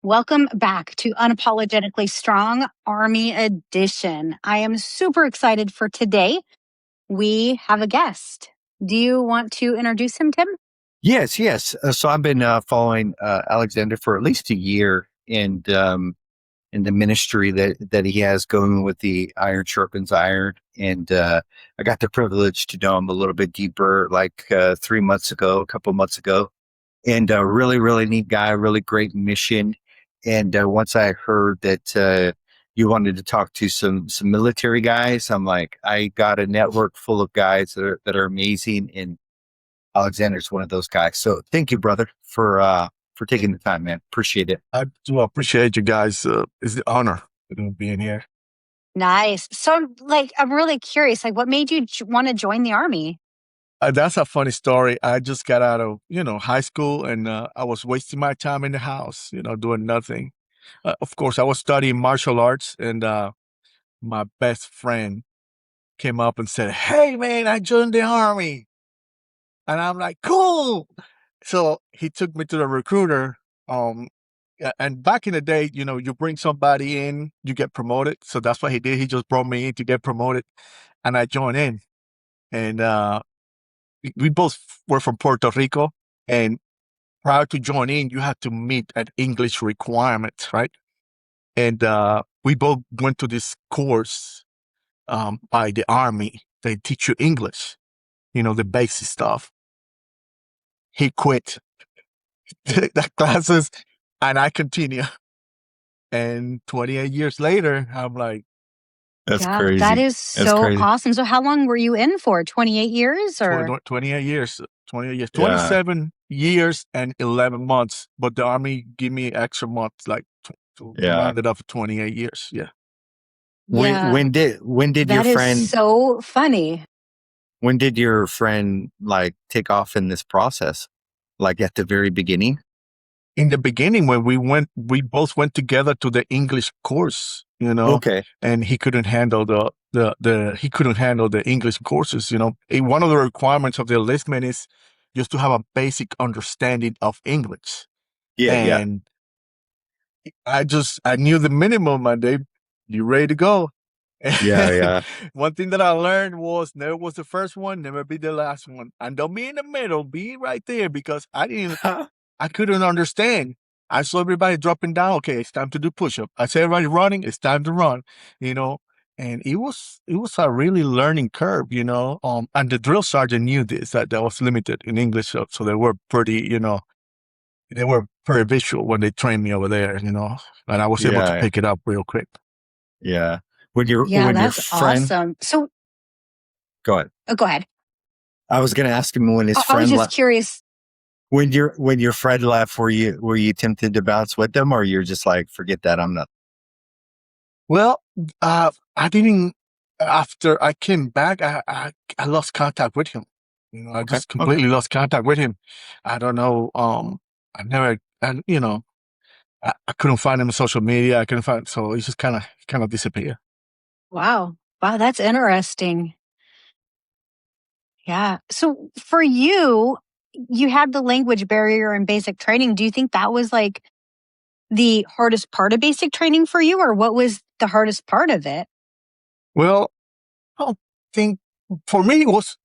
Welcome back to Unapologetically Strong Army Edition. I am super excited for today. We have a guest. Do you want to introduce him, Tim? Yes. So I've been following Alexander for at least a year, and in the ministry that he has going with the Iron Sharpens Iron. And I got the privilege to know him a little bit deeper, like 3 months ago, a couple months ago, and really neat guy, really great mission. And once I heard that you wanted to talk to some military guys, I'm like, I got a network full of guys that are amazing, and Alexander's one of those guys. So thank you, brother, for taking the time, man. Appreciate it. I do appreciate you guys. It's the honor being here. Nice. So, I'm really curious. What made you want to join the Army? That's a funny story. I just got out of, high school, and I was wasting my time in the house, doing nothing. Of course, I was studying martial arts, and my best friend came up and said, "Hey, man, I joined the Army." And I'm like, "Cool." So he took me to the recruiter. And back in the day, you bring somebody in, you get promoted. So that's what he did. He just brought me in to get promoted, and I joined in. And we both were from Puerto Rico. And prior to joining, you had to meet an English requirement, right? And we both went to this course by the Army. They teach you English, the basic stuff. He quit the classes, and I continue. And 28 years later, I'm like, That's Yeah, crazy. that is That's so crazy. awesome. So, how long were you in for? 28 years or? 28 years, 28 years, Yeah. 27 years and 11 months. But the Army give me extra months, like to round it up for 28 years. Yeah. Yeah, When did your that is friend so funny. when did your friend like take off in this process? Like at the very beginning? In the beginning, when we both went together to the English course, Okay. and he couldn't handle he couldn't handle the English courses. One of the requirements of the enlistment is just to have a basic understanding of English. Yeah. And I knew the minimum, and you ready to go. Yeah. One thing that I learned was never was the first one, never be the last one. And don't be in the middle, be right there, because I couldn't understand. I saw everybody dropping down. Okay, it's time to do push-up. I saw everybody running. It's time to run, and it was a really learning curve, and the drill sergeant knew this, that was limited in English. So they were pretty, they were very visual when they trained me over there, and I was able to pick it up real quick. Yeah. When your That's friend, awesome. So, go ahead. go ahead. I was going to ask him when his I was friend just left. curious. When your friend left, were you tempted to bounce with them, or you're just like, forget that, I'm not? Well, I didn't. After I came back, I lost contact with him. I just completely lost contact with him. I don't know. I never, and I couldn't find him on social media. I couldn't find, so he just kind of disappeared. Wow, that's interesting. Yeah. So for you, you had the language barrier in basic training. Do you think that was like the hardest part of basic training for you, or what was the hardest part of it? Well, I don't think for me it was,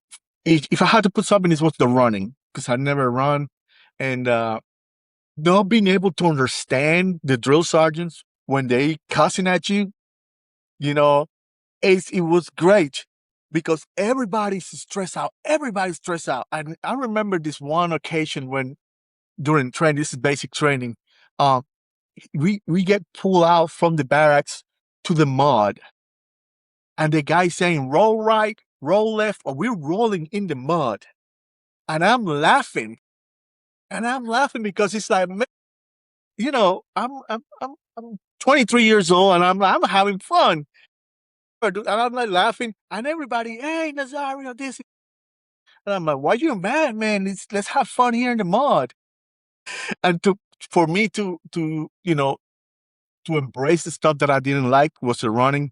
if I had to put something, it was the running, because I never run, and not being able to understand the drill sergeants when they cussing at you, it was great, because everybody's stressed out. Everybody's stressed out. And I remember this one occasion when during training, this is basic training, we get pulled out from the barracks to the mud, and the guy saying roll right, roll left, or we're rolling in the mud, and I'm laughing, because it's like, I'm 23 years old, and I'm having fun. And I'm like laughing, and everybody, hey, Nazario, this. And I'm like, why you mad, man? Let's have fun here in the mud. And for me to embrace the stuff that I didn't like was the running.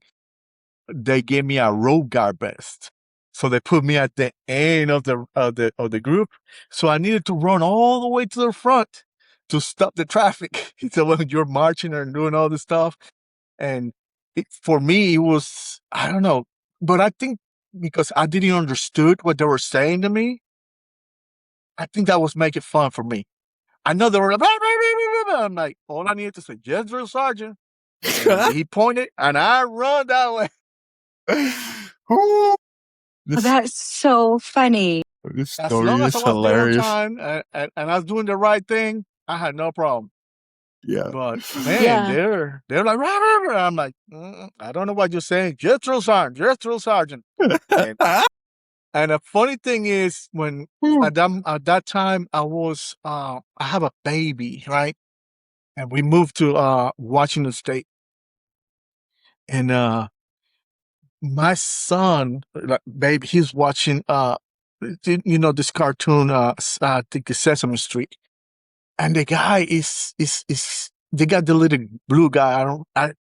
They gave me a road guard vest, so they put me at the end of the group. So I needed to run all the way to the front to stop the traffic. So when you're marching and doing all this stuff, and for me, it was, I don't know, but I think because I didn't understood what they were saying to me, I think that was making fun for me. I know they were like, "Blah, blah, blah, blah, blah." I'm like, all I needed to say, yes, drill sergeant. And he pointed and I run that way. Ooh, Oh, this that's so funny. this As story long as I is was there on hilarious. time and I was doing the right thing, I had no problem. Yeah. But man, Yeah. they're like, rah, rah, rah. I'm like, I don't know what you're saying. Just drill sergeant, just drill sergeant. And and the funny thing is, when at that time I have a baby, right? And we moved to Washington State, and my son, like, baby, he's watching this cartoon, I think it's Sesame Street, and the guy is they got the little blue guy. I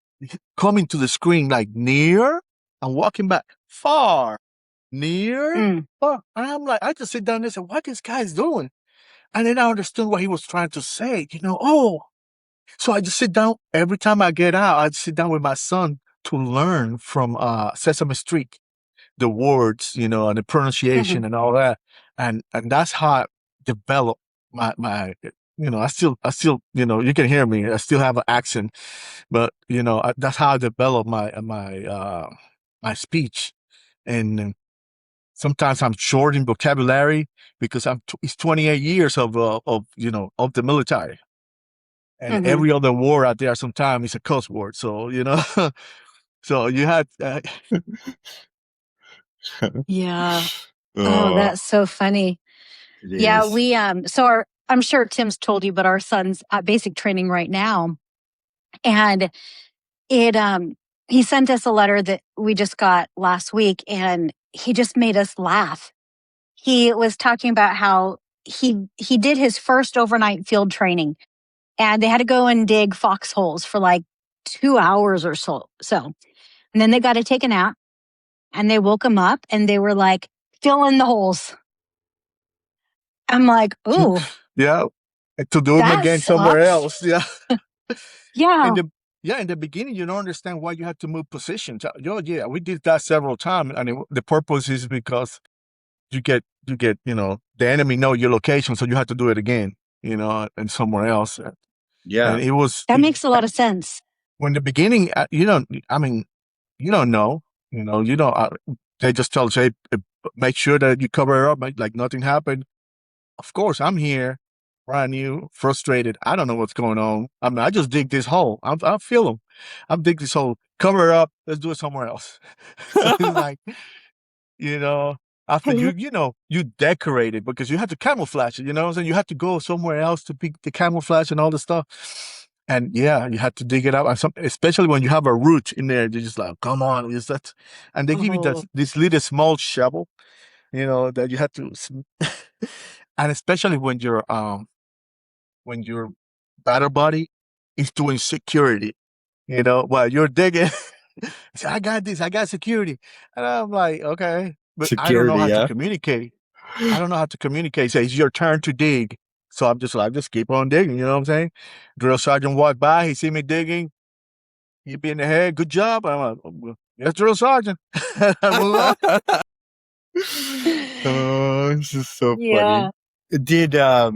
coming to the screen like near and walking back far, near, Mm. far. And I'm like, I just sit down there and say, what this guy's doing? And then I understood what he was trying to say. Oh, so I just sit down every time I get out. I sit down with my son to learn from Sesame Street, the words, and the Mhm. pronunciation and all that. And that's how I developed my. I still, you can hear me. I still have an accent, but that's how I developed my speech. And sometimes I'm short in vocabulary because it's 28 years of the military. And Mhm. every other word out there sometimes is a cuss word. So, so you had, Yeah. Oh, Oh, that's so funny. it Yeah, is. we so I'm sure Tim's told you, but our son's at basic training right now. And it he sent us a letter that we just got last week, and he just made us laugh. He was talking about how he did his first overnight field training, and they had to go and dig foxholes for like 2 hours or so. And then they got to take a nap, and they woke him up and they were like, fill in the holes. I'm like, ooh, yeah, to do them that again somewhere sucks. else. Yeah. In Yeah. the beginning, you don't understand why you have to move positions. Yeah, we did that several times. And the purpose is because you get, the enemy know your location. So you have to do it again, and somewhere else. Yeah. And it was, That makes a lot of sense. when the beginning, I mean, you don't know, you don't, they just tell us, hey, make sure that you cover it up, like nothing happened. Of course, I'm here, brand new, frustrated. I don't know what's going on. I just dig this hole. I feel them. I'm dig this hole. Cover it up. Let's do it somewhere else. So it's like, you know, after you decorate it because you have to camouflage it, what I'm saying? You have to go somewhere else to pick the camouflage and all the stuff. And yeah, you have to dig it up. And especially when you have a root in there, they're just like, come on, is that? And they give you Oh, this little small shovel, that you have to, and especially when your battle body is doing security, while you're digging. Say, I got this, I got security. And I'm like, okay, but I don't know Security, how to yeah. communicate. I don't know how to communicate. Say, it's your turn to dig. So I'm just like, just keep on digging, you know what I'm saying? Drill sergeant walked by, he see me digging, he be in the head, good job. I'm like, "Oh, well, yes, drill sergeant." I move on. Oh, this is so funny. yeah. Did I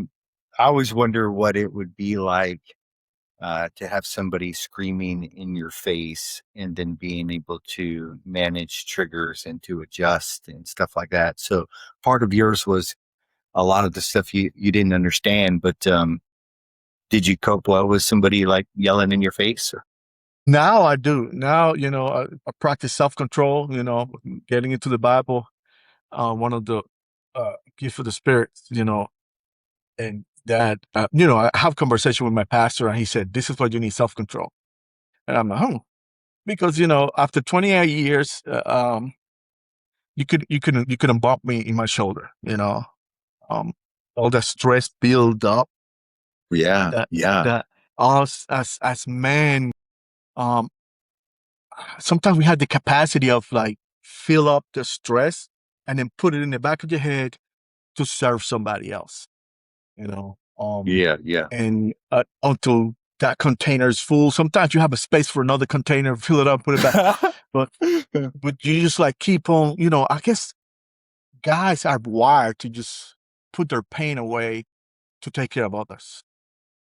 always wonder what it would be like to have somebody screaming in your face and then being able to manage triggers and to adjust and stuff like that. So part of yours was a lot of the stuff you didn't understand, but did you cope well with somebody like yelling in your face? Or? Now I do. Now, I practice self-control, getting into the Bible, one of the gifts of the Spirit, and that, I have conversation with my pastor, and he said, this is what you need, self-control. And I'm like, because, after 28 years, you couldn't bump me in my shoulder, um, all that stress build up Yeah, that, yeah. that us as men, um, sometimes we had the capacity of like fill up the stress and then put it in the back of your head to serve somebody else, Yeah. And until that container is full, sometimes you have a space for another container, fill it up, put it back. But you just like keep on, I guess guys are wired to just put their pain away to take care of others,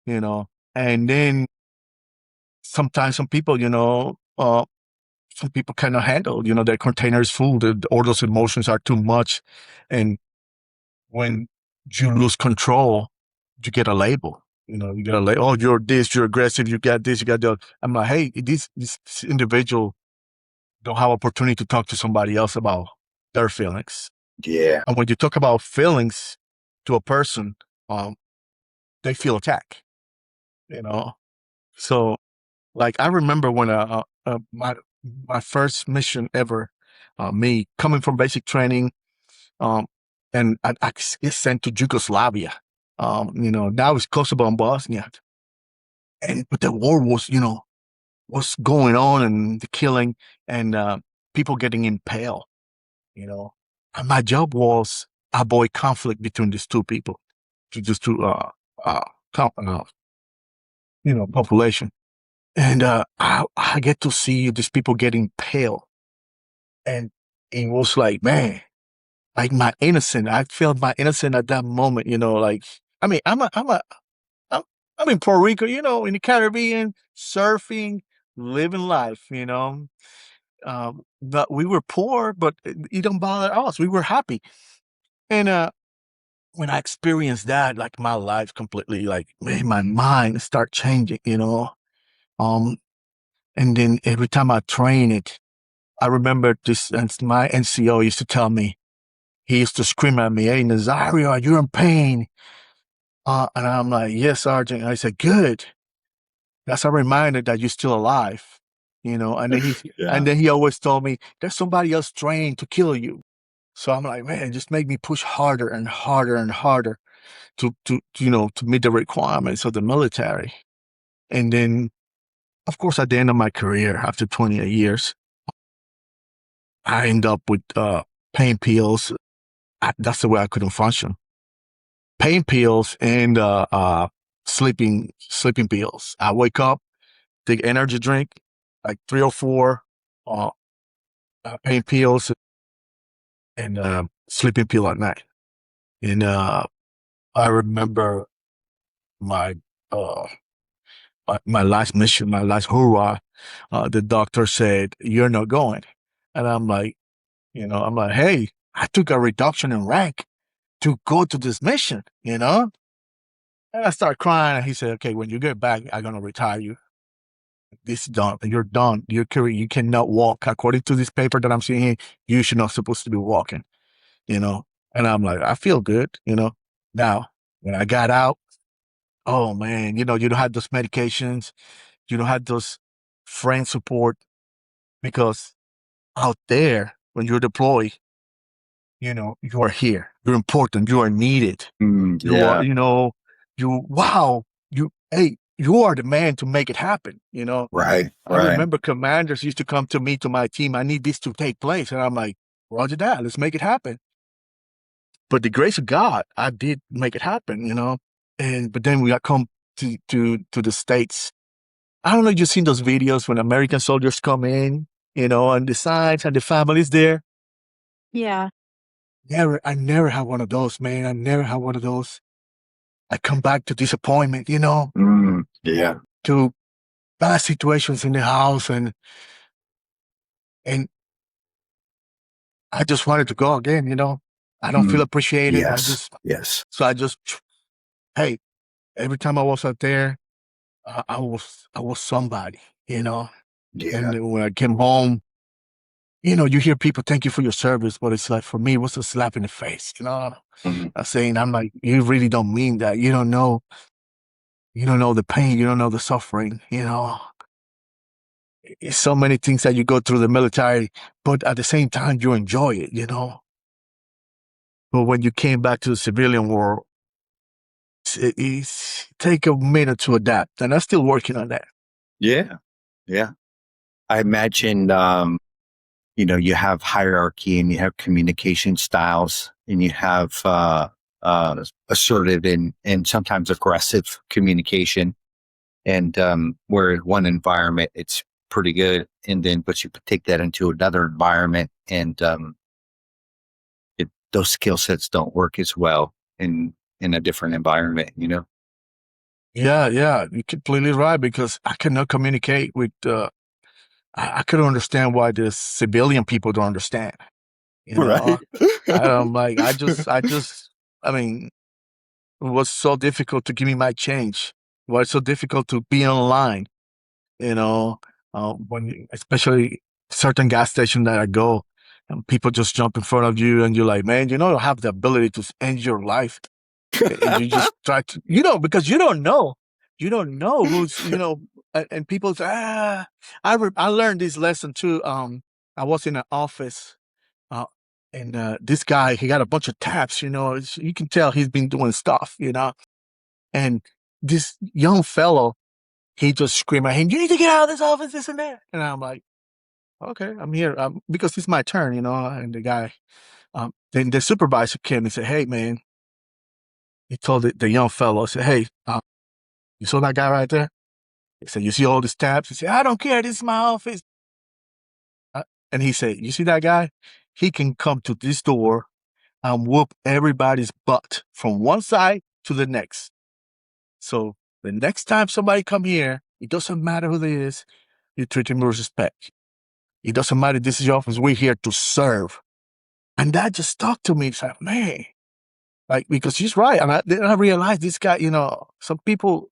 and then sometimes some people, some people cannot handle, their container is full, all those emotions are too much. And when you lose control, you get a label. You get a label. Oh, you're this, you're aggressive, you got this, you got that. I'm like, hey, this individual don't have opportunity to talk to somebody else about their feelings. Yeah. And when you talk about feelings to a person, they feel attacked, So, like, I remember when my first mission ever, me coming from basic training, and I get sent to Yugoslavia. Now it's Kosovo and Bosnia. But the war was, what's going on, and the killing, and people getting impaled, And my job was avoid conflict between these two people, just to population. And I get to see these people getting pale. And it was like, man, like my innocent. I felt my innocent at that moment, like, I mean, I'm, I'm in Puerto Rico, in the Caribbean, surfing, living life, But we were poor, but it don't bother us. We were happy. And when I experienced that, like my life completely, like, made my mind start changing, Um, and then every time I train it, I remember this, and my NCO used to tell me, he used to scream at me, "Hey, Nazario, you're in pain." And I'm like, "Yes, Sergeant." And I said, "Good. That's a reminder that you're still alive." And then he always told me, "There's somebody else trained to kill you." So I'm like, man, just make me push harder and harder and harder to meet the requirements of the military. And then, of course, at the end of my career, after 28 years, I end up with pain pills. That's the way I couldn't function. Pain pills and sleeping pills. I wake up, take energy drink, like 3 or 4 uh, pain pills, and sleeping pill at night. And I remember my uh, my last mission, my last hurrah. The doctor said, "You're not going," and I'm like, hey, I took a reduction in rank to go to this mission, And I start crying, and he said, "Okay, when you get back, I'm gonna retire you. This is done. You're done. Your career, you cannot walk. According to this paper that I'm seeing here, you should not supposed to be walking." And I'm like, I feel good, Now, when I got out, oh man, you don't have those medications, you don't have those friend support, because out there, when you're deployed, you are here. You're important. You are needed. You are, hey, you are the man to make it happen, Right. I remember commanders used to come to me, to my team, "I need this to take place." And I'm like, "Roger that, let's make it happen." But the grace of God, I did make it happen, but then we come to the States. I don't know if you've seen those videos when American soldiers come in, and the signs and the families there. Yeah. I never had one of those, man. I never had one of those. I come back to disappointment, Yeah. to bad situations in the house, and I just wanted to go again, I don't feel appreciated. Yes. So hey, every time I was out there, I was somebody, Yeah. And then when I came home, you hear people thank you for your service, but it's like, for me, it was a slap in the face, I'm like, you really don't mean that. You don't know the pain. You don't know the suffering, It's so many things that you go through the military, but at the same time, you enjoy it, But when you came back to the civilian world, it's take a minute to adapt, and I'm still working on that. Yeah. I imagine, you have hierarchy, and you have communication styles, and you have assertive and sometimes aggressive communication. And where in one environment it's pretty good, and then but you take that into another environment, and those skill sets don't work as well in a different environment. Yeah, you're completely right, because I cannot communicate with I couldn't understand why the civilian people don't understand. Right. I mean, it was so difficult to give me my change. It was so difficult to be online, you know, especially certain gas station that I go, and people just jump in front of you, and you're like, man, you don't have the ability to end your life. And you just try to, because you don't know who's, and people say, I learned this lesson too. I was in an office, uh, and this guy, he got a bunch of taps, you can tell he's been doing stuff, and this young fellow, he just screamed at him, you need to get out of this office, this and that. And I'm like, okay, I'm here, because it's my turn, and the guy, then the supervisor came and said, hey, man, he told the young fellow, said, hey, you saw that guy right there? He said, you see all these tabs? He said, I don't care, this is my office. And he said, you see that guy? He can come to this door and whoop everybody's butt from one side to the next. So the next time somebody come here, it doesn't matter who they is, you treat him with respect. It doesn't matter, this is your office, we're here to serve. And that just stuck to me. It's like, man, because he's right. And then I realized this guy, some people,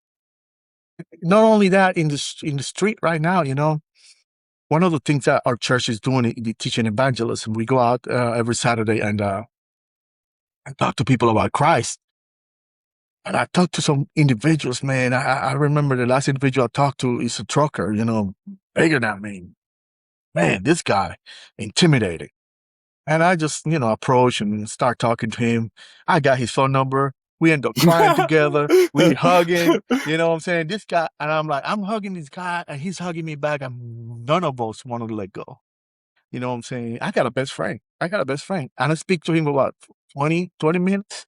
not only that, in the street right now, one of the things that our church is doing, the teaching evangelism. We go out every Saturday and talk to people about Christ. And I talked to some individuals, man. I remember the last individual I talked to is a trucker, bigger than me. Man, this guy, intimidating. And I just, approach and start talking to him. I got his phone number. We end up crying together. We hugging, you know what I'm saying? This guy, and I'm like, I'm hugging this guy and he's hugging me back, and none of us want to let go. You know what I'm saying? I got a best friend. And I speak to him about 20 minutes.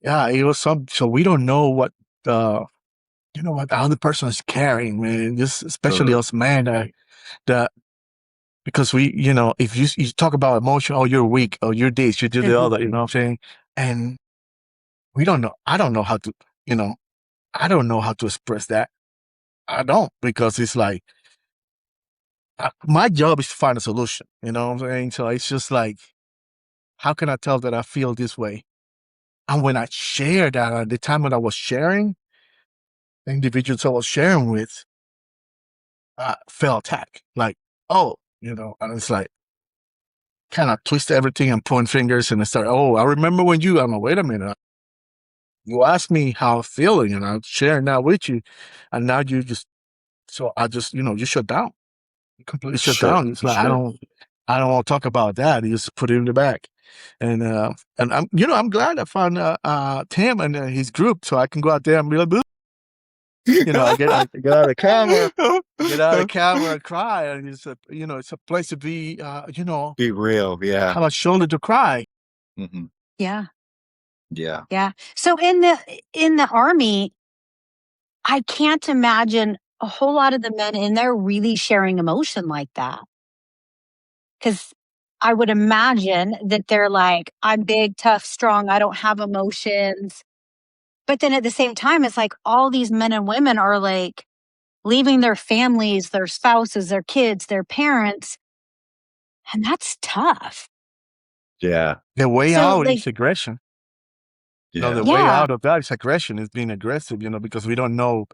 Yeah, it was so we don't know what what the other person is carrying, man. Just especially us, man, that because we, if you talk about emotion, oh, you're weak, oh, you're this, you do the other, you know what I'm saying? And we don't know. I don't know how to, I don't know how to express that. I don't, because it's like, my job is to find a solution, you know what I'm saying? So it's just like, how can I tell that I feel this way? And when I shared that, at the time when I was sharing, the individuals I was sharing with felt attacked. Like, oh, and it's like, kind of twist everything and point fingers and start, oh, I remember when I'm like, wait a minute. You asked me how I'm feeling and I'm sharing that with you. And now so I just, you shut down. You completely shut down. It's like, I don't want to talk about that. You just put it in the back. And I'm glad I found Tim and his group, so I can go out there and be like, boo. I get out of the camera, and cry, and it's a place to be, Be real. Yeah. have a shoulder to cry. Mm-hmm. Yeah. Yeah. Yeah. So in the Army, I can't imagine a whole lot of the men in there really sharing emotion like that. Because I would imagine that they're like, I'm big, tough, strong. I don't have emotions. But then at the same time, it's like all these men and women are like leaving their families, their spouses, their kids, their parents. And that's tough. Yeah. The way out is aggression. Yeah. The way out of that is aggression, is being aggressive, because we don't know.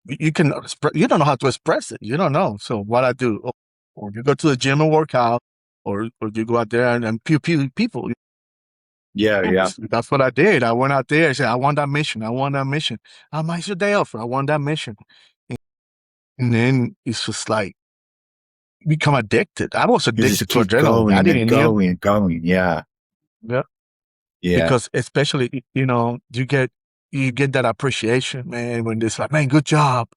You don't know how to express it. You don't know. So what I do, or you go to the gym and work out, or you go out there and pew people. Yeah. That's what I did. I went out there and said, I want that mission. I'm like, it's your day off. I want that mission. And then it's just like, become addicted. I was addicted to adrenaline. I didn't going. Yeah. Yeah. Yeah. Because especially, you get that appreciation, man, when it's like, man, good job.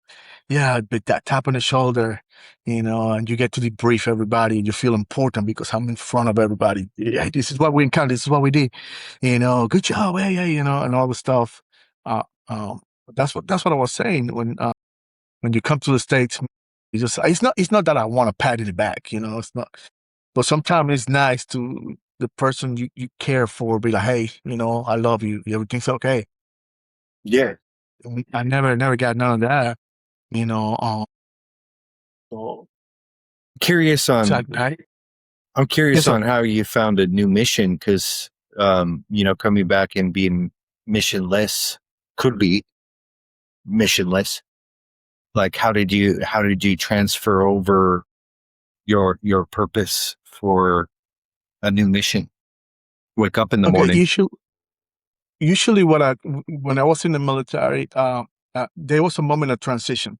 yeah, but that tap on the shoulder, and you get to debrief everybody and you feel important because I'm in front of everybody. Yeah, this is what we encountered. This is what we did. Good job. Yeah, yeah, and all the stuff. Uh, um, that's what I was saying when you come to the States. It's not that I want to pat in the back, it's not, but sometimes it's nice to the person you care for be like, hey, I love you. Everything's okay. Yeah. I never got none of that, you know. So Curious on I, I'm yes, curious sir. on how you found a new mission because coming back and being missionless could be missionless. Like how did you transfer over your purpose for a new mission? Wake up in the Okay, morning. usually when I was in the military, there was a moment of transition.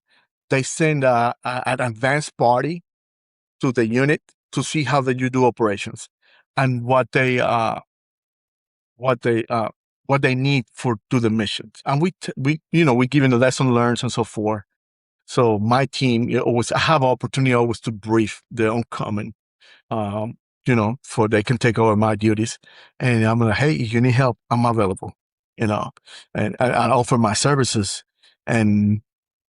They send an advanced party to the unit to see how you do operations and what they uh, what they need for do the missions. And we given the lesson learned and so forth. So my team always I have opportunity always to brief the oncoming, um, for they can take over my duties. And I'm like, hey, if you need help, I'm available, you know, and I offer my services. And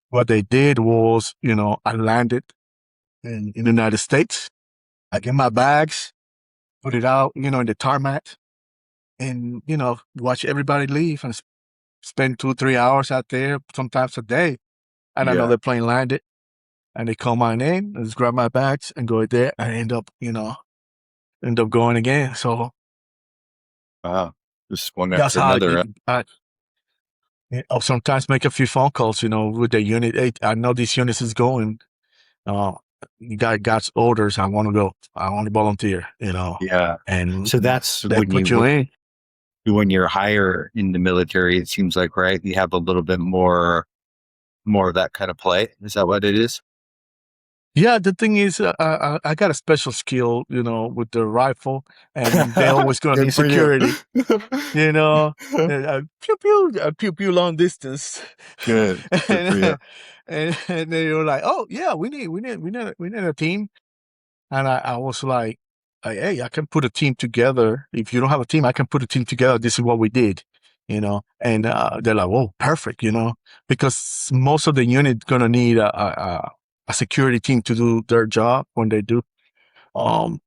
what they did was, I landed in the United States. I get my bags, put it out, in the tarmac, and watch everybody leave and spend 2 3 hours out there, sometimes a day. And Yeah. another plane landed, and they call my name, and just grab my bags and go there, and end up going again. So Wow. Just one that's after how another. I'll sometimes make a few phone calls, with the unit. Hey, I know this unit is going. Uh, you got God's orders. I want to go. I want to volunteer. Yeah. And So that's they put you in. when you're higher in the military, it seems like, right? You have a little bit more of that kind of play. Is that what it is? Yeah, the thing is, I got a special skill, with the rifle, and they always gonna Good need for you. security. Pew pew, pew pew, long distance, Good. Good for you. and, and they were like, "Oh yeah, we need a team." And I was like, hey, I can put a team together. If you don't have a team, I can put a team together. This is what we did, And they're like, "Whoa, perfect," because most of the unit gonna need a security team to do their job when they do. Um,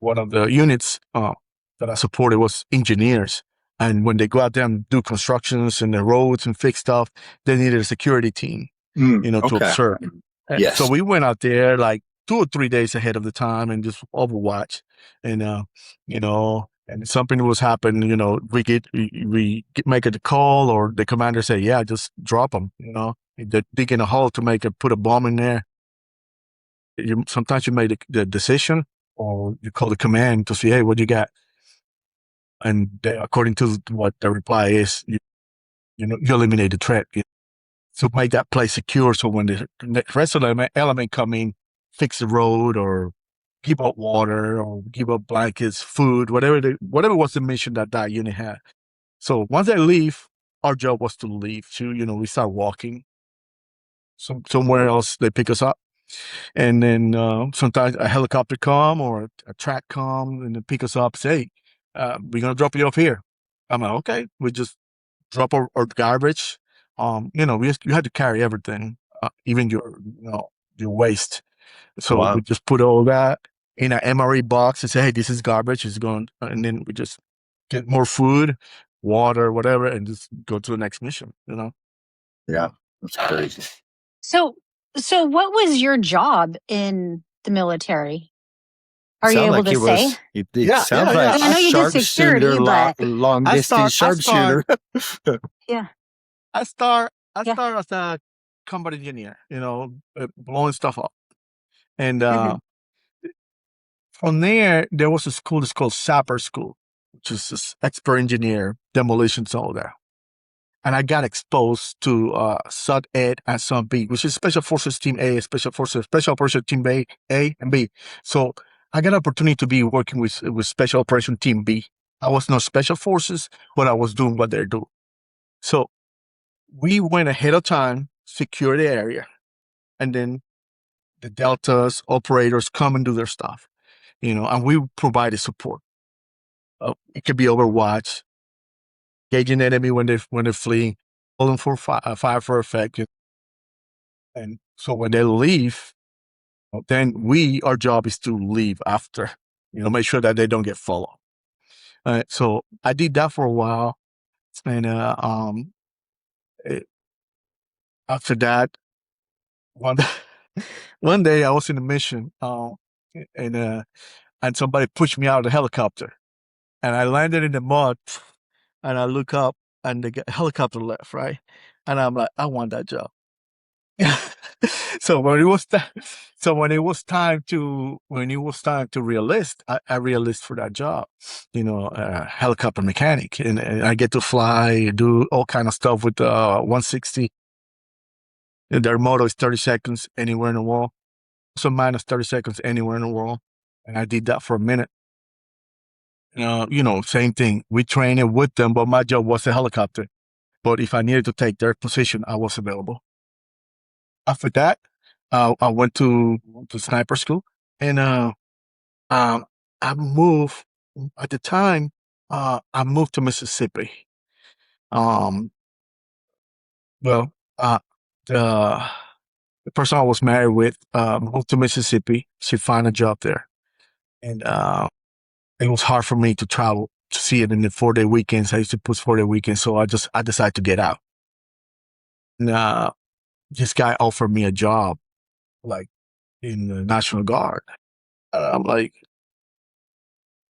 One of the units that I supported was engineers, and when they go out there and do constructions and the roads and fix stuff, they needed a security team, to Okay. observe. So Yes. we went out there like 2 or 3 days ahead of the time and just overwatch, and and something was happening. Make a call, or the commander say, "Yeah, just drop them." They're digging a hole to put a bomb in there. Sometimes you make the decision, or you call the command to say, "Hey, what do you got?" And according to what the reply is, you eliminate the threat. To make that place secure, so when the rest of the element come in, fix the road, or give up water, or give up blankets, food, whatever was the mission that unit had. So once they leave, our job was to leave. So we start walking somewhere else. They pick us up. And then sometimes a helicopter come, or a track come, and they pick us up. Say, we're gonna drop you off here. I'm like, okay. We just drop our garbage. You had to carry everything, even your waste. So we Wow. just put all that in an MRE box and say, hey, this is garbage. It's going, and then we just get more food, water, whatever, and just go to the next mission. Yeah. That's crazy. So, so what was your job in the military? Are you Sound able like to say? it Yeah, sounds yeah, like yeah. I mean, I know you did security, sharpshooter, but long I distance start, I sharpshooter. start, yeah, I yeah. start as a combat engineer, blowing stuff up. And Hmm. from there was a school that's called Sapper School, which is this expert engineer, demolitions, all that. And I got exposed to SUD Ed and SUD B, which is Special Forces Team A, Special Operation Team A and B. So I got an opportunity to be working with Special Operation Team B. I was not Special Forces, but I was doing what they're doing. So we went ahead of time, secure the area, and then the deltas operators come and do their stuff, and we provide the support. It could be Overwatch, gauging enemy when they're fleeing, pulling for fire for effect, and so when they leave, then our job is to leave after, make sure that they don't get followed. So I did that for a while, and after that, one one day I was in a mission, and somebody pushed me out of the helicopter, and I landed in the mud, and I look up, and the helicopter left, right, and I'm like, I want that job. So when it was time to re-enlist, I re-enlist for that job, helicopter mechanic, and I get to fly, do all kind of stuff with 160. And their motto is 30 seconds anywhere in the world, so minus 30 seconds anywhere in the world, and I did that for a minute. Same thing. We trained it with them, but my job was a helicopter. But if I needed to take their position, I was available. After that, I went to sniper school, and I moved. At the time, I moved to Mississippi. Um, well, the person I was married with moved to Mississippi. She found a job there, and it was hard for me to travel to see it in the 4-day weekends. I used to put 4-day weekends, so I decided to get out. And this guy offered me a job, like in the National Guard. I'm like,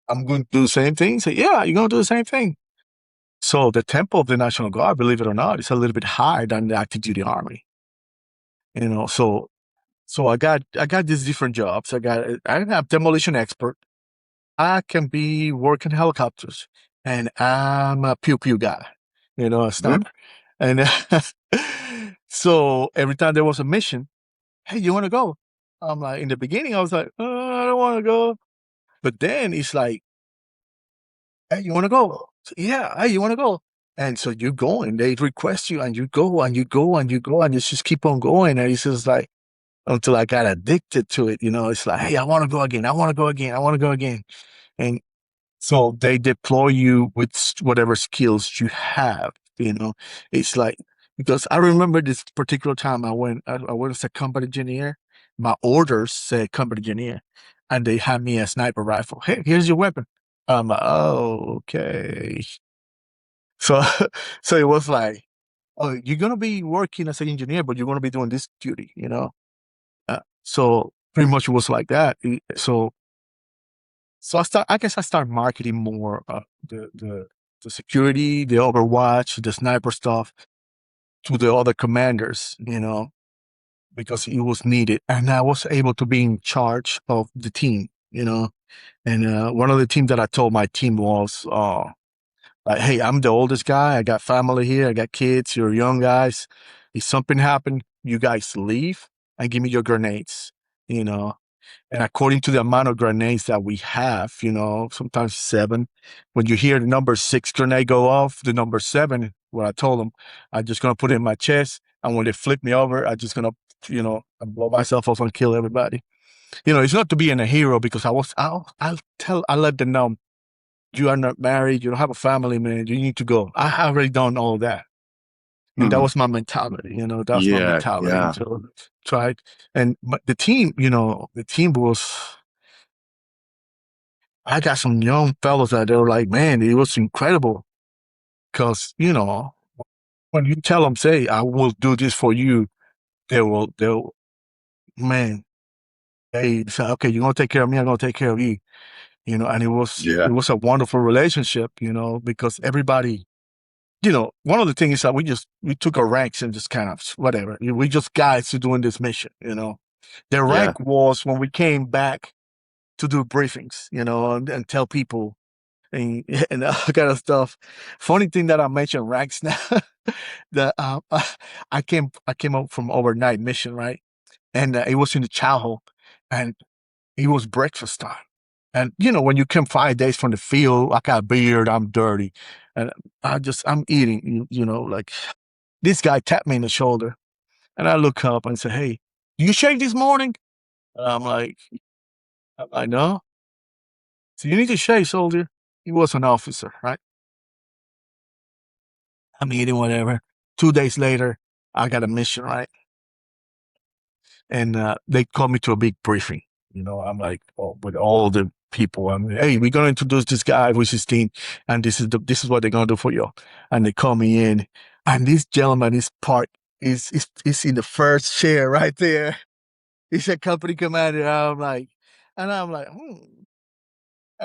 I'm going to do the same thing. He said, yeah, you're going to do the same thing. So the tempo of the National Guard, believe it or not, is a little bit higher than the active duty Army. So I got these different jobs. I have demolition expert. I can be working helicopters, and I'm a pew pew guy, a sniper. And so every time there was a mission, hey, you want to go? I'm like, in the beginning, I was like, I don't want to go. But then it's like, hey, you want to go? Yeah, hey, you want to go? And so you go, and they request you, and you go, and you go, and you go, and you just keep on going. And it's just like, until I got addicted to it, it's like, hey, I want to go again. I want to go again. I want to go again. And so they deploy you with whatever skills you have, It's like, because I remember this particular time I went as a combat engineer. My orders said combat engineer, and they had me a sniper rifle. Hey, here's your weapon. I'm like, oh, okay. So, so it was like, oh, you're going to be working as an engineer, but you're going to be doing this duty, So pretty much it was like that. So I guess I started marketing more the security, the Overwatch, the sniper stuff to the other commanders, because it was needed. And I was able to be in charge of the team, And one of the teams that I told my team was, like, hey, I'm the oldest guy. I got family here. I got kids. You're young guys. If something happened, you guys leave and give me your grenades, And according to the amount of grenades that we have, sometimes 7. When you hear the number 6 grenade go off, the number 7, what I told them, I'm just going to put it in my chest. And when they flip me over, I'm just going to, blow myself off and kill everybody. It's not to be a hero, because I let them know, you are not married, you don't have a family, man, you need to go. I have already done all that. And that was my mentality, that was my mentality. Yeah. So tried. And the team, was, I got some young fellows that they were like, man, it was incredible. Because, when you tell them, say, I will do this for you, they'll, man, they say, okay, you're going to take care of me, I'm going to take care of you. And it was a wonderful relationship, because everybody, one of the things is that we took our ranks and just kind of whatever. We just guys to doing this mission, The rank was when we came back to do briefings, and tell people and all kind of stuff. Funny thing that I mentioned ranks now, that I came up from overnight mission, right? And it was in the chow hall, and it was breakfast time. And, when you come 5 days from the field, I got a beard, I'm dirty. And I'm eating, like, this guy tapped me in the shoulder. And I look up and say, hey, Do you shave this morning? And I'm like, no. So you need to shave, soldier. He was an officer, right? I'm eating whatever. 2 days later, I got a mission, right? And they called me to a big briefing. I'm like, oh, with all the people. I'm like, hey, we're gonna introduce this guy with his team, and this is what they're gonna do for you. And they call me in, and this gentleman is is in the first chair right there. He's a company commander. I'm like, And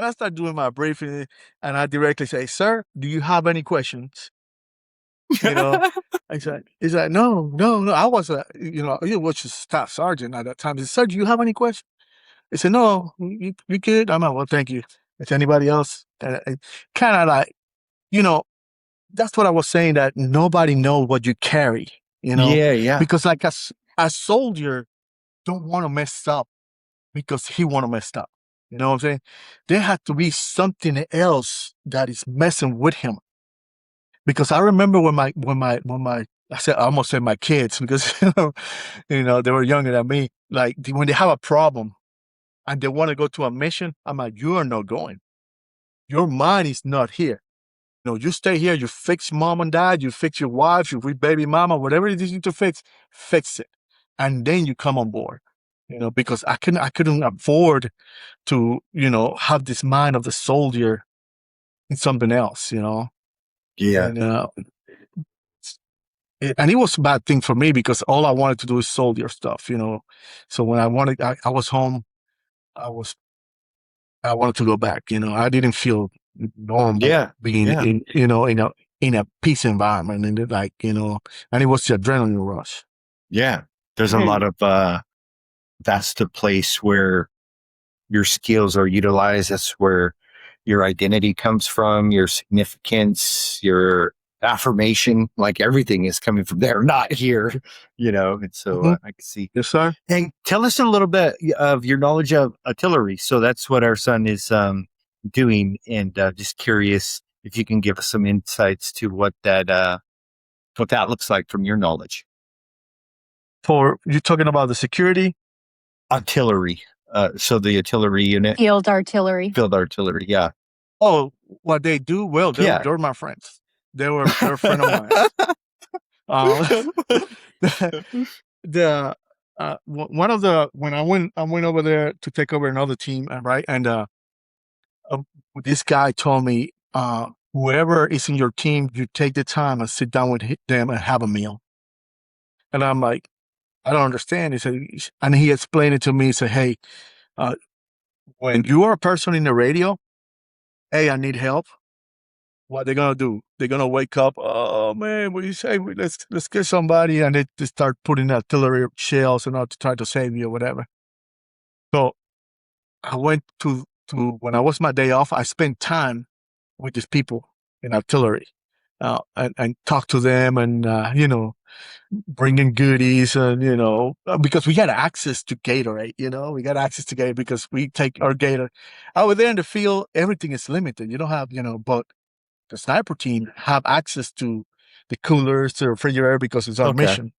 I start doing my briefing, and I directly say, "Sir, do you have any questions?" You know, he's like, "No, no, no." I was he was a staff sergeant at that time. He said, "Sir, do you have any questions?" I said, "No, you good?" I'm like, "Well, thank you." Is anybody else? Kind of like, you know, that's what I was saying. That nobody knows what you carry. Yeah, yeah, Because like a soldier don't want to mess up because he want to mess up. You know what I'm saying? There had to be something else that is messing with him. Because I remember when my I almost said my kids because they were younger than me. Like when they have a problem and they want to go to a mission, I'm like, you are not going. Your mind is not here. You stay here. You fix mom and dad. You fix your wife. You fix baby mama. Whatever it is you need to fix it, and then you come on board. Because I couldn't afford to have this mind of the soldier in something else. yeah, And and it was a bad thing for me because all I wanted to do is soldier stuff. So when I was home, I was I wanted to go back. I didn't feel normal yeah, being yeah, in a peace environment, and and it was the adrenaline rush. yeah. There's a lot of that's the place where your skills are utilized. That's where your identity comes from, your significance, your affirmation, like everything is coming from there, not here, And so Mhm. I can see. Yes, sir. And tell us a little bit of your knowledge of artillery. So that's what our son is doing. And just curious if you can give us some insights to what that looks like from your knowledge. For you talking about the security? Artillery. So the artillery unit, Field artillery. field artillery. Yeah. Oh, what they do? Well, they're Yeah. they're my friends. They're a friend of mine. Uh, the one of the when I went over there to take over another team, right? And uh, this guy told me, whoever is in your team, you take the time and sit down with them and have a meal. And I'm like, I don't understand. He said, and he explained it to me. He said, hey, uh, when you are a person in the radio, hey, I need help. What they're gonna do? They're gonna wake up. Oh man, what do you say? Let's get somebody, and they start putting artillery shells and all to try to save you or whatever. So I went to when I was my day off. I spent time with these people in artillery, and talk to them, and bring in goodies, and because we had access to Gatorade. We got access to Gatorade because we take our Gator over there in the field. Everything is limited. You don't have but the sniper team have access to the coolers, to the refrigerator because it's our Okay. mission.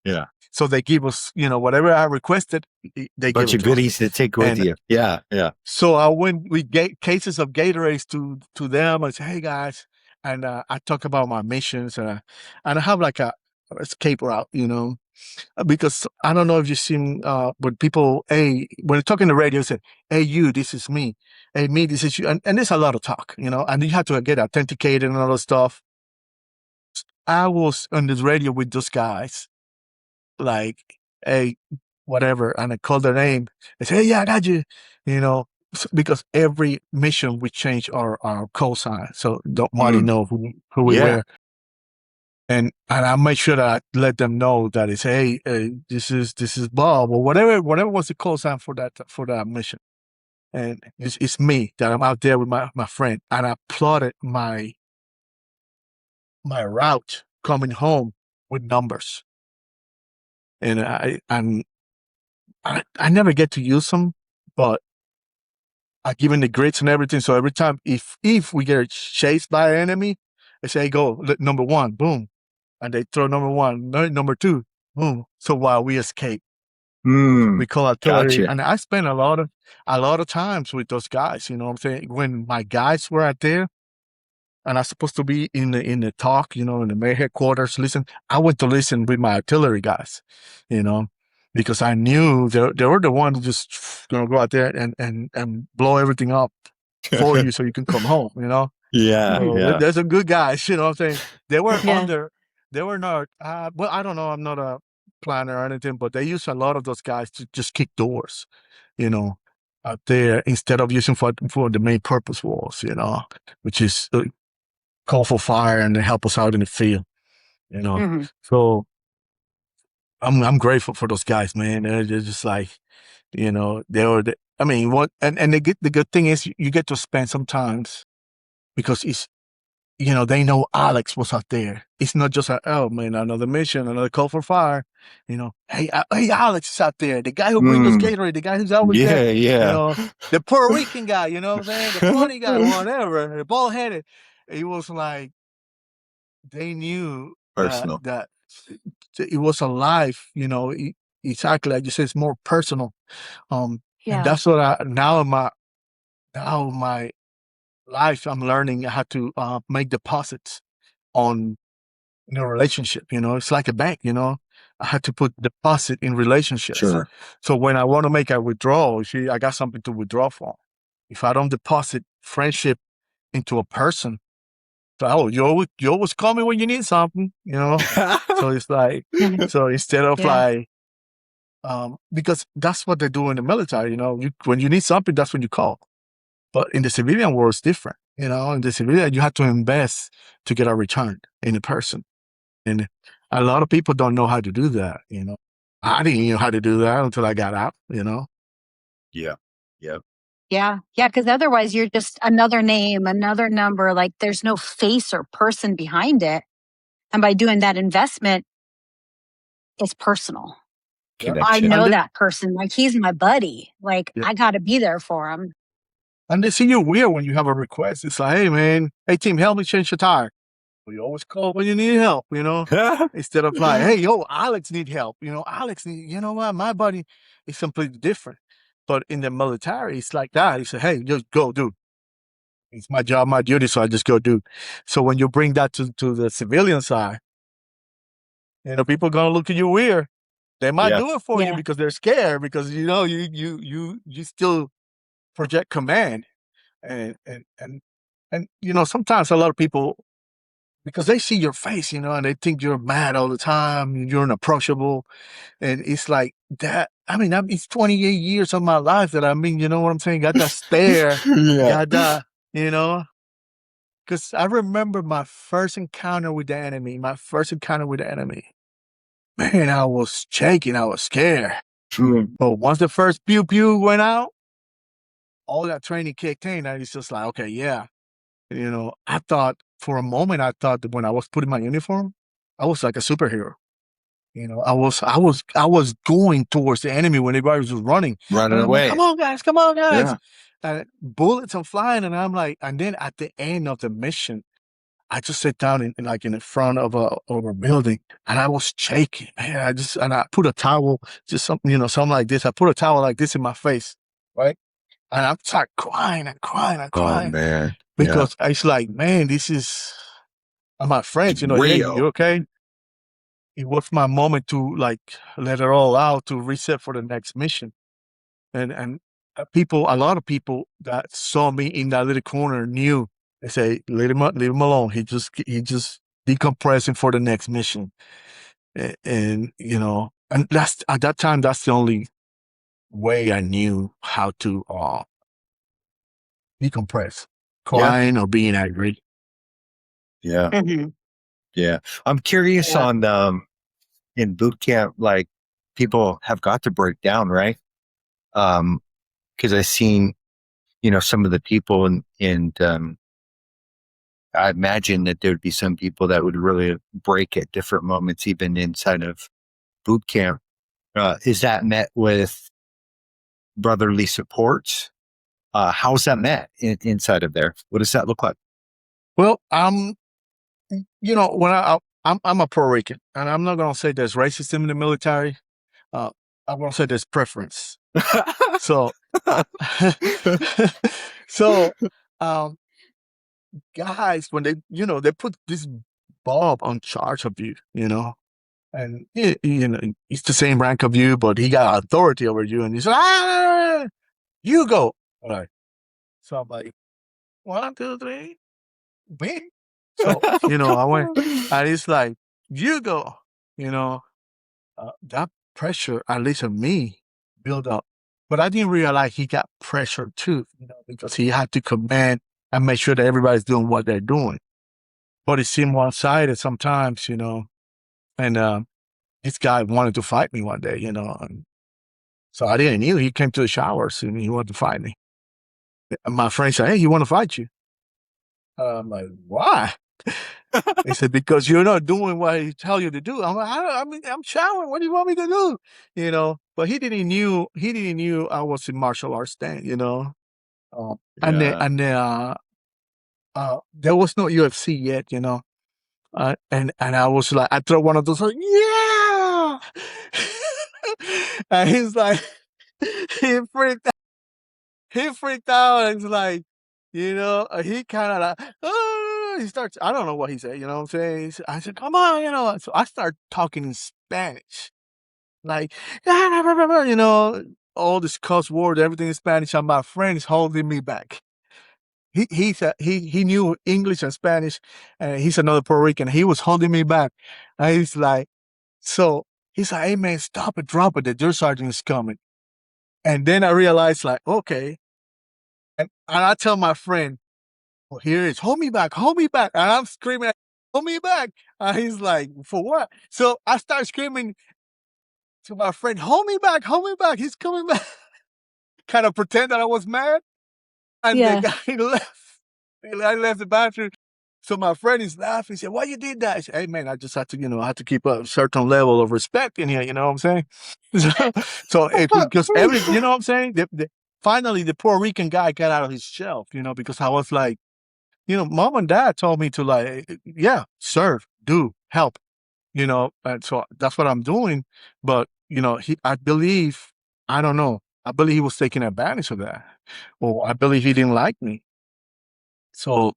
Yeah. So they give us, whatever I requested, they give Bunch it of to us. goodies to take with And you. Yeah. Yeah. so I went with cases of Gatorades to them. I said, "Hey guys," and I talk about my missions, and I have like a escape route, because I don't know if you've seen when people, hey, when they're talking the radio, say, "Hey, you, this is me. Hey, me, this is you," and there's a lot of talk, and you have to get authenticated and all that stuff. I was on this radio with those guys, like, hey, whatever, and I called their name. They say, hey, yeah, I got you, because every mission we change our call sign, so nobody Mm. know who we Yeah. were. And I make sure that I let them know that it's, hey, this is Bob or whatever was the call sign for that mission. And it's me that I'm out there with my friend, and I plotted my route coming home with numbers. And I never get to use them, but I give them the grids and everything. So every time, if we get chased by an enemy, I say, go number one, boom, and they throw number one, number two, boom. So while we escape, We call artillery. Gotcha. And I spent a lot of times with those guys, you know what I'm saying? When my guys were out there and I was supposed to be in the talk, in the main headquarters, listen, I went to listen with my artillery guys, because I knew they were the ones just gonna go out there and blow everything up for you so you can come home, Yeah. Mhm. So Yeah. there's some good guys, you know what I'm saying? They were Yeah. they were not, well, I don't know, I'm not a planner or anything, but they use a lot of those guys to just kick doors, out there instead of using for the main purpose was, which is call for fire and they help us out in the field, Mhm. So I'm grateful for those guys, man. They're just like, they were, I mean, and the good thing is you get to spend sometimes because it's, they know Alex was out there. It's not just oh man, another mission, another call for fire. Hey, Alex is out there. The guy who brings us Gatorade, the guy who's always there. Yeah. Yeah. The Puerto Rican guy. You know what I'm saying? The funny guy, whatever, the bald headed. It was like they knew Personal. that it was alive. Exactly like you said, it's more personal. And Yeah. that's what now my life, I'm learning how to make deposits on a relationship. It's like a bank. I had to put deposit in relationships. Sure. So when I want to make a withdrawal, see, I got something to withdraw from. If I don't deposit friendship into a person, so, you always call me when you need something. So it's like, Mhm. so instead of Yeah. like, because that's what they do in the military. When you need something, that's when you call. But in the civilian world, it's different. In the civilian, you have to invest to get a return in a person. And a lot of people don't know how to do that. I didn't know how to do that until I got out. Yeah. Yep. Yeah. Yeah. Because otherwise, you're just another name, another number. Like there's no face or person behind it. And by doing that investment, it's personal. Yeah. I Connection. know And that person. Like he's my buddy. Like yeah. I got to be there for him. And they see you weird when you have a request. It's like, hey man, hey team, help me change the tire. We always call when you need help. Instead of like, hey, yo, Alex need help. Alex need, what, my buddy is completely different. But in the military, it's like that. You say, hey, just go do. It's my job, my duty, so I just go do. So when you bring that to the civilian side, people gonna look at you weird. They might Yeah. do it for you Yeah. because they're scared because you still project command and sometimes a lot of people, because they see your face, and they think you're mad all the time, you're unapproachable, and it's like that. I mean, it's 28 years of my life that you know what I'm saying? Got that stare, Yeah. got that, you know. Because I remember my first encounter with the enemy. Man, I was shaking. I was scared. But once the first pew pew went out, all that training kicked in. And it's just like, okay, yeah. I thought for a moment, I thought that when I was putting my uniform, I was like a superhero. I was going towards the enemy when everybody was running. Running And I'm like, away. come on, guys, come on, guys. Yeah. And bullets are flying. And I'm like, and then at the end of the mission, I just sit down in the front of a building and I was shaking, man. And I put a towel, just something like this. I put a towel like this in my face, right? And I start crying and crying and Oh crying man. Yeah. because it's like, man, this is my It's friends, hey, real. you okay? It was my moment to like let it all out, to reset for the next mission. And a lot of people that saw me in that little corner knew. They say, leave him alone. He just decompressing for the next mission. And that's at that time, that's the only way I knew how to decompress, Yeah. crying or being angry. Yeah. Mhm. Yeah. I'm curious Yeah. on in boot camp, like people have got to break down, right? Because I've seen, some of the people and I imagine that there would be some people that would really break at different moments, even inside of boot camp. Is that met with brotherly support? How's that met inside of there? What does that look like? Well, when I'm a Puerto Rican, and I'm not gonna say there's racism in the military. I want to say there's preference. So, so, um, guys, when they put this Bob on charge of you, and he's the same rank of you, but he got authority over you, and he's like, you go. All right. So I'm like, 1, 2, 3, me. So I went, and it's like, you go. That pressure, at least on me, built up. But I didn't realize he got pressure too, because he had to command and make sure that everybody's doing what they're doing. But it seemed one-sided sometimes, and this guy wanted to fight me one day, and so I didn't know. He came to the showers and he wanted to fight me. And my friend said, hey, he want to fight you. I'm like, why? He said, because you're not doing what he tell you to do. I'm like, I'm showering. What do you want me to do? But he didn't knew I was in martial arts then, And then, Yeah. there was no UFC yet, and I was like, I throw one of those, like, yeah. And he's like, he freaked he freaked out, and it's like, he kind of like, oh, he starts, I don't know what he said, you know what I'm saying? I said, come on, so I start talking in Spanish, like, all this cuss word, everything in Spanish, and my friend is holding me back. He knew English and Spanish, and he's another Puerto Rican. He was holding me back, and he's like, hey man, stop it, drop it, the drill sergeant is coming. And then I realized, like, okay. And I tell my friend, well, here it is, hold me back. And I'm screaming, hold me back. And he's like, for what? So I start screaming to my friend, hold me back. He's coming back. Kind of pretend that I was mad. And the guy left. I left the bathroom. So my friend is laughing. He said, why you did that? I said, hey man, I just had to, I had to keep a certain level of respect in here. You know what I'm saying? Because you know what I'm saying? Finally, the Puerto Rican guy got out of his shell, because I was like, mom and dad told me to, like, yeah, serve, do, help, and so that's what I'm doing. But, I believe, I don't know, I believe he was taking advantage of that. Or I believe he didn't like me. So,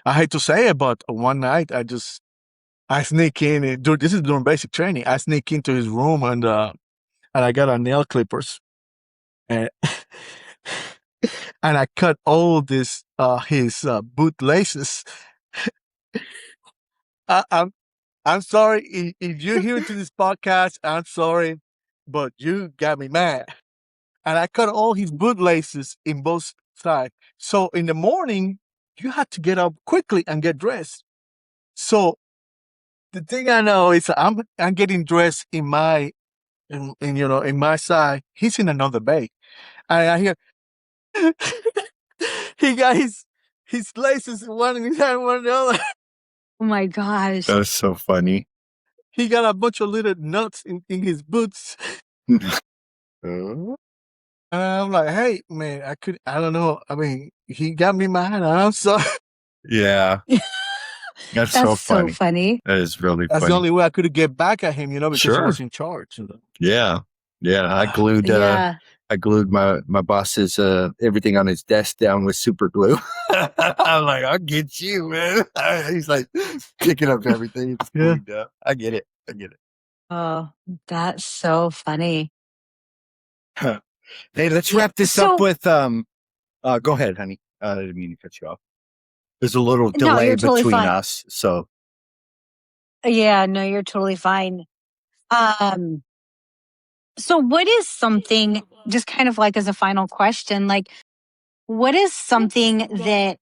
I hate to say it, but one night I sneak in, and this is during basic training. I sneak into his room, and I got a nail clippers, and and I cut all his boot laces. I'm sorry if you're here to this podcast. I'm sorry, but you got me mad. And I cut all his boot laces in both sides. So in the morning, you had to get up quickly and get dressed. So the thing I know is I'm getting dressed in my in my side. He's in another bay, and I hear he got his laces one in his hand, one in the other. Oh my gosh. That's so funny. He got a bunch of little nuts in his boots. And I'm like, hey man, I don't know. I mean, he got me mad. I'm sorry. Yeah. That's so funny. That is really That's funny. the only way I could get back at him, because he Sure. was in charge. Yeah. Yeah. I glued my boss's everything on his desk down with super glue. I'm like, I'll get you, man. He's like picking up everything. It's glued up. I get it. Oh, that's so funny. Hey, let's wrap this up with go ahead, honey. I didn't mean to cut you off. There's a little delay between us, so yeah, no, you're totally fine. So what is something, just kind of like as a final question, like what is something that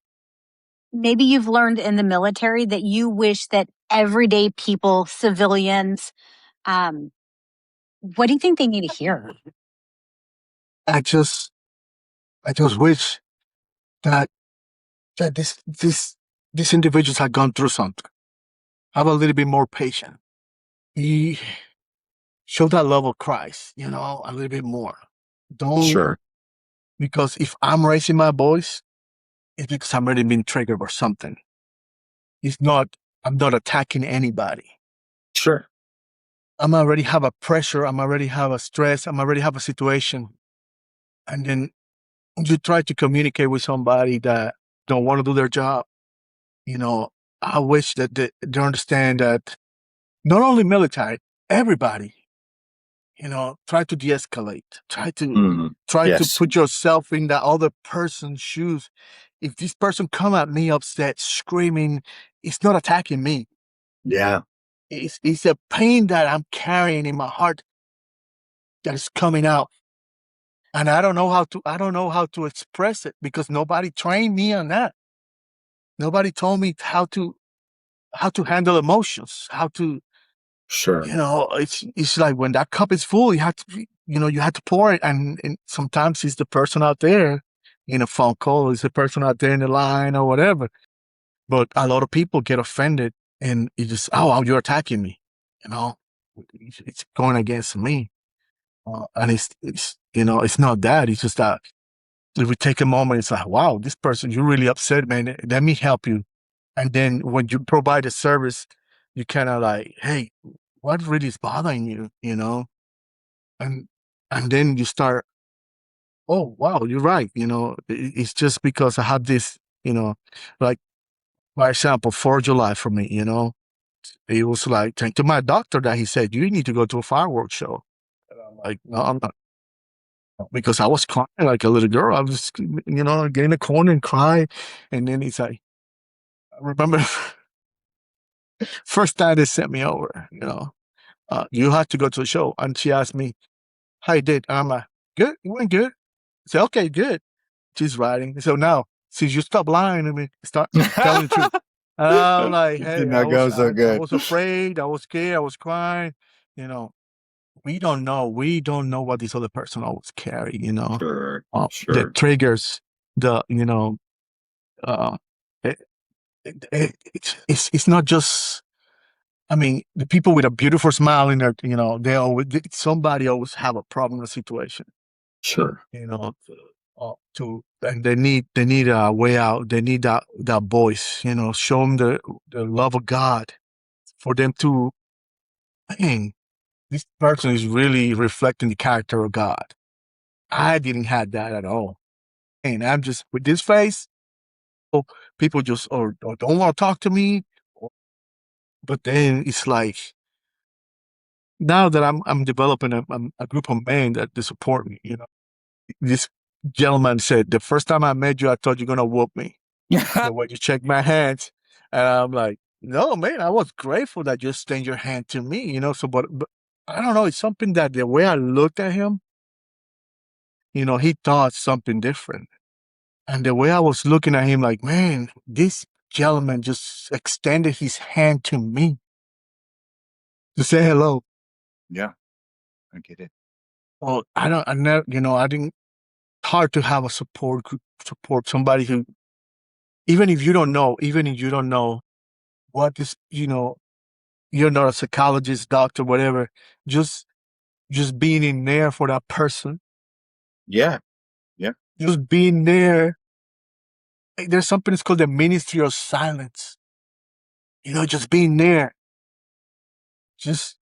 maybe you've learned in the military that you wish that everyday people, civilians, what do you think they need to hear? I just wish that these individuals had gone through something. Have a little bit more patience. Show that love of Christ, a little bit more. Don't, because if I'm raising my voice, it's because I'm already been triggered or something. I'm not attacking anybody. Sure. I'm already have a pressure, I'm already have a stress, I'm already have a situation. And then you try to communicate with somebody that don't want to do their job. You know, I wish that they understand that not only military, everybody, try to de-escalate, try to Yes. put yourself in that other person's shoes. If this person come at me upset, screaming, it's not attacking me. Yeah. It's a pain that I'm carrying in my heart that is coming out. And I don't know how to express it because nobody trained me on that. Nobody told me how to handle emotions, how to, Sure. it's like when that cup is full, you have to, you have to pour it. And sometimes it's the person out there in a phone call, it's the person out there in the line or whatever. But a lot of people get offended and you just, oh, you're attacking me. You know, it's going against me. And it's not that. It's just that if we take a moment, it's like, wow, this person, you're really upset, man. Let me help you. And then when you provide a service, you kind of like, hey, what really is bothering you, And and then you start, oh wow, you're right. It's just because I have this, like for example, 4th of July for me, it was like thank to my doctor that he said, you need to go to a fireworks show. And I'm like, no, I'm not. Because I was crying like a little girl. I was, get in the corner and cry. And then he's like, I remember first time they sent me over, you have to go to a show. And she asked me, how you did? And I'm like, good, it went good. I said, okay, good. She's writing. So now, since you stop lying to me, start telling the truth. And I'm like, It did hey, not go so I good. was afraid, I was scared, I was crying. You know, we don't know. We don't know what this other person always carry, Sure. The Sure. triggers, uh, it, it's not just, I mean, the people with a beautiful smile in their, somebody always have a problem in a situation, Sure. and they need a way out. They need that voice, show them the love of God for them to, dang, this person is really reflecting the character of God. I didn't have that at all. And I'm just with this face, oh, people just or don't want to talk to me. But then it's like now that I'm developing a group of men that they support me. This gentleman said, the first time I met you, I thought you're gonna whoop me. The way you check my hands, and I'm like, no, man, I was grateful that you extend your hand to me. So but I don't know. It's something that the way I looked at him, he thought something different. And the way I was looking at him, like, man, this gentleman just extended his hand to me to say hello. Yeah, I get it. Well, I never, I didn't, hard to have a support group, support somebody who, even if you don't know what is, you're not a psychologist, doctor, whatever, just, just being in there for that person, Yeah. Yeah. just being there. There's something that's called the ministry of silence, just being there, just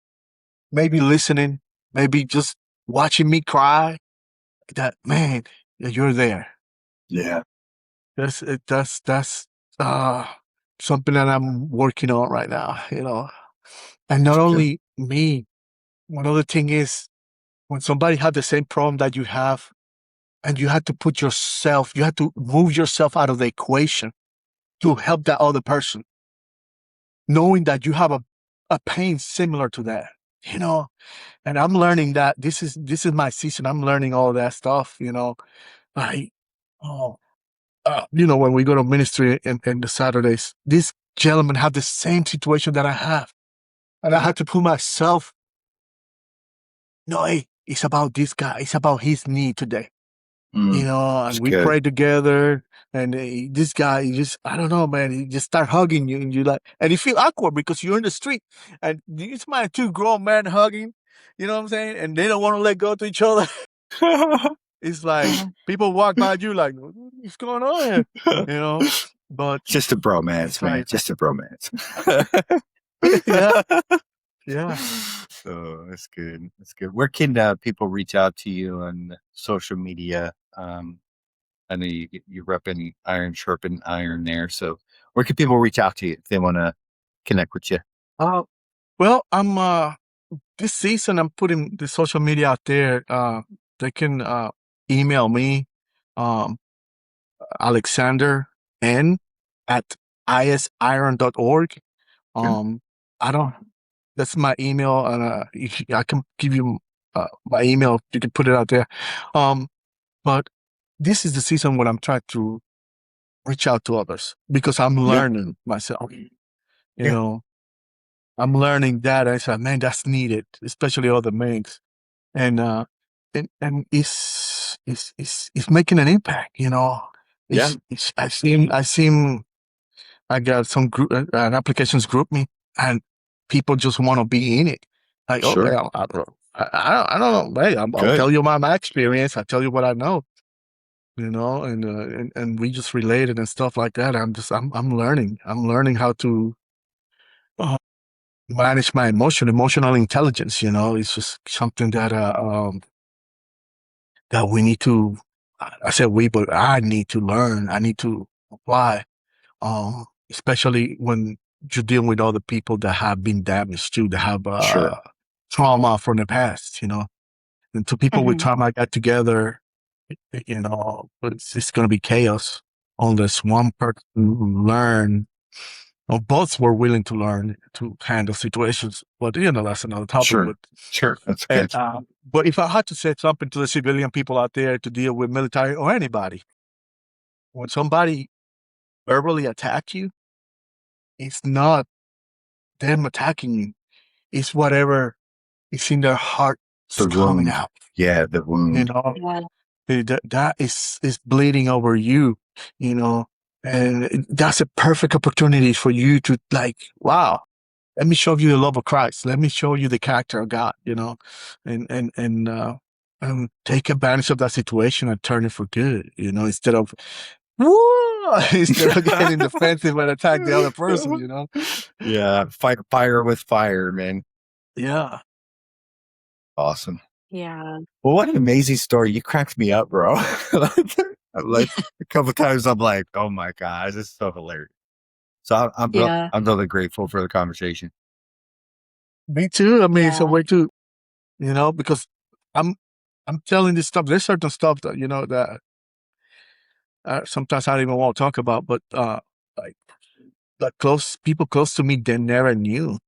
maybe listening, maybe just watching me cry. That man, you're there. Yeah. That's uh something that I'm working on right now. And not Sure. only me. One other thing is when somebody had the same problem that you have, and you had to you had to move yourself out of the equation to help that other person, knowing that you have a pain similar to that. You know, and I'm learning that this is my season. I'm learning all that stuff. Like, oh, when we go to ministry in the Saturdays, this gentleman had the same situation that I have, and I had to put myself. No, hey, it's about this guy. It's about his need today. It's And we good. pray together. And this guy, he just, I don't know, man, he just start hugging you, and you like, and you feel awkward because you're in the street, and it's my two grown men hugging, you know what I'm saying? And they don't want to let go to each other. It's like people walk by you like, what's going on here? But Just a bromance, it's man. like, Just a bromance. yeah, Yeah. Oh, that's good. That's good. Where can people reach out to you on social media? I know you're repping Iron Sharpen Iron there. So where can people reach out to you if they want to connect with you? Uh, well, I'm this season I'm putting the social media out there. They can email me, um, Alexander N at isiron.org. Okay. I don't. That's my email, and I can give you my email. You can put it out there. But this is the season when I'm trying to reach out to others because I'm Yeah. learning myself. You Yeah. know, I'm learning that. I said, man, that's needed, especially other males, and and it's making an impact. You know, Yeah. I got some group applications group me, and people just want to be in it. Like, okay, Sure. I don't know. Hey, I'll Good. tell you my experience. I tell you what I know. You know, and we just related and stuff like that. I'm learning. I'm learning how to uh, manage my emotional intelligence. You know, it's just something that that we need to. I said we, but I need to learn. I need to apply. Especially when you're dealing with other people that have been damaged too, that have Sure. trauma from the past. You know, and two people with Mhm. trauma got together. You know, but it's going to be chaos unless one person learn or both were willing to learn to handle situations. But you know, that's another topic. Sure. Sure. That's And, good. but if I had to say something to the civilian people out there to deal with military or anybody, when somebody verbally attack you, it's not them attacking you. It's whatever is in their heart The coming wound. out. Yeah. The You wound. know, that is bleeding over you. You know, and that's a perfect opportunity for you to like, wow, let me show you the love of Christ. Let me show you the character of God, you know, and take advantage of that situation and turn it for good, you know, instead of, whoa, instead of getting defensive and attack the other person, you know? Yeah. Fight fire with fire, man. Yeah. Awesome. Yeah. Well, what an amazing story. You cracked me up, bro. Like a couple times I'm like, oh my God, this is so hilarious. So Yeah. I'm really grateful for the conversation. Me too. I mean, it's a Yeah. way to, you know, because I'm, I'm telling this stuff. There's certain stuff that, you know, that sometimes I don't even want to talk about, but, like, people close to me, they never knew.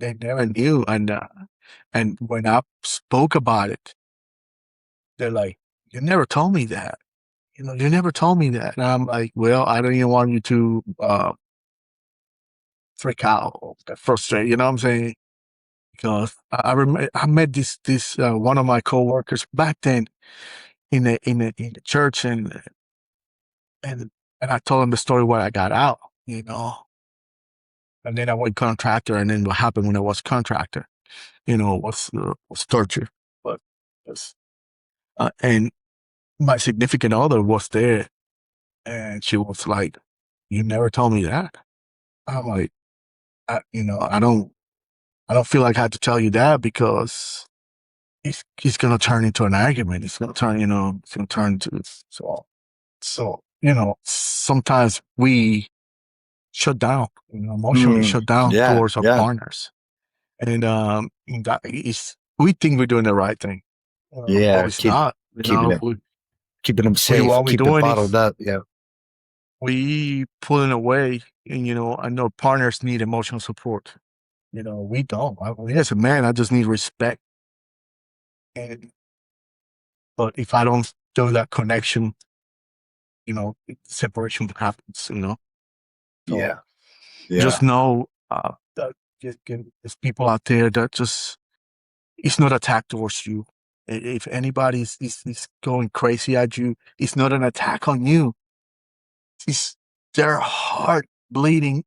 They never knew. And when I spoke about it, they're like, you never told me that. You know, you never told me that. And I'm like, well, I don't even want you to freak out or get frustrated. You know what I'm saying? Because I met this one of my coworkers back then in the church, and and I told him the story where I got out. You know, and then I went contractor, and then what happened when I was contractor? You know, was torture. But it's, and my significant other was there, and she was like, "You never told me that." I'm like, you know, I don't feel like I had to tell you that because it's gonna turn into an argument. It's gonna turn, you know, it's gonna turn into so. You know, sometimes we shut down, you know, emotionally shut down Yeah. towards our Yeah. partners, and that is we think we're doing the right thing, but Yeah. it's not. You Keeping know, it, keeping them we safe, what we're keep them doing bottled is up. Yeah. we pulling away, and you know, I know partners need emotional support. You know, we don't. As a man, I just need respect. And but if I don't do that connection, you know, separation happens. You know, so Yeah. Yeah. just know that there's people out there that just it's not attack towards you. If anybody is going crazy at you, it's not an attack on you. It's their heart bleeding,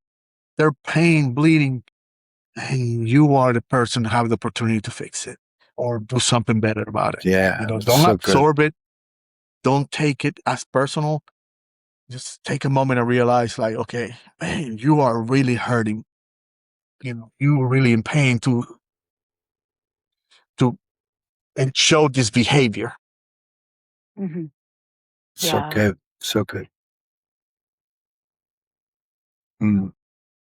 their pain bleeding, and you are the person who have the opportunity to fix it or do something better about it. You Yeah. know, That's don't so good. absorb it. Don't take it as personal. Just take a moment and realize, like, okay, man, you are really hurting. you were really in pain to and show this behavior. Mm-hmm. So good. So good. Mm.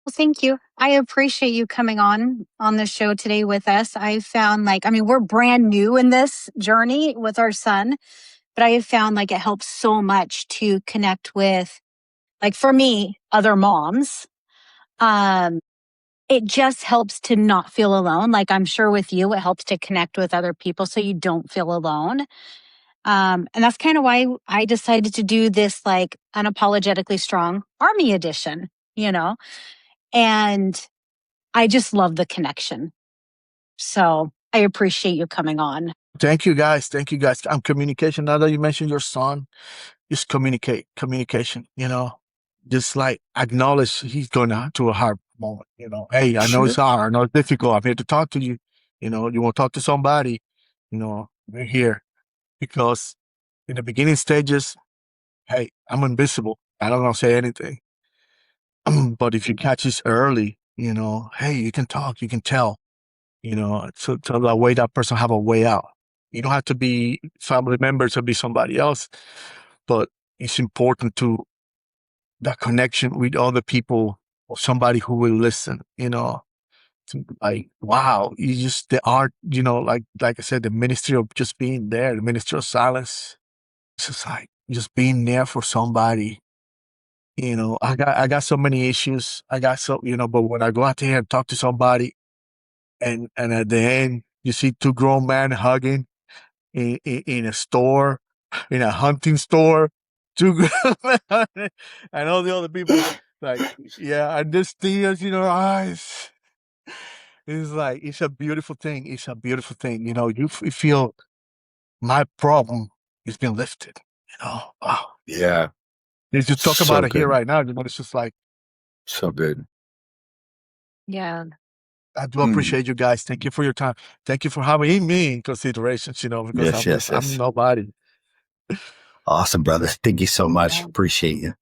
Well, thank you. I appreciate you coming on the show today with us. I found we're brand new in this journey with our son, but I have found it helps so much to connect with, for me, other moms. It just helps to not feel alone. I'm sure with you, it helps to connect with other people so you don't feel alone. And that's kind of why I decided to do this Unapologetically Strong Army Edition, and I just love the connection. So I appreciate you coming on. Thank you guys. Communication. Now that you mentioned your son, just communication, just acknowledge he's going to a hard moment, hey, I know it's hard. I know it's difficult. I'm here to talk to you. You want to talk to somebody, we're here. Because in the beginning stages, hey, I'm invisible. I don't know say anything. But if you catch this early, hey, you can talk, you can tell, so that way that person have a way out. You don't have to be family members or be somebody else, but it's important to that connection with other people or somebody who will listen, wow, you just the art, like I said, the ministry of just being there, the ministry of silence. It's just just being there for somebody. I got so many issues. But when I go out there and talk to somebody, and at the end you see two grown men hugging in a store, in a hunting store, two grown men hugging, and all the other people yeah, and there's tears in our eyes. It's a beautiful thing. It's a beautiful thing. You feel my problem is being lifted. Oh. Yeah. Let's just talk about it here right now. It's just so good. Yeah. I do appreciate you guys. Thank you for your time. Thank you for having me in considerations, because I'm nobody. Awesome, brother. Thank you so much. Appreciate you.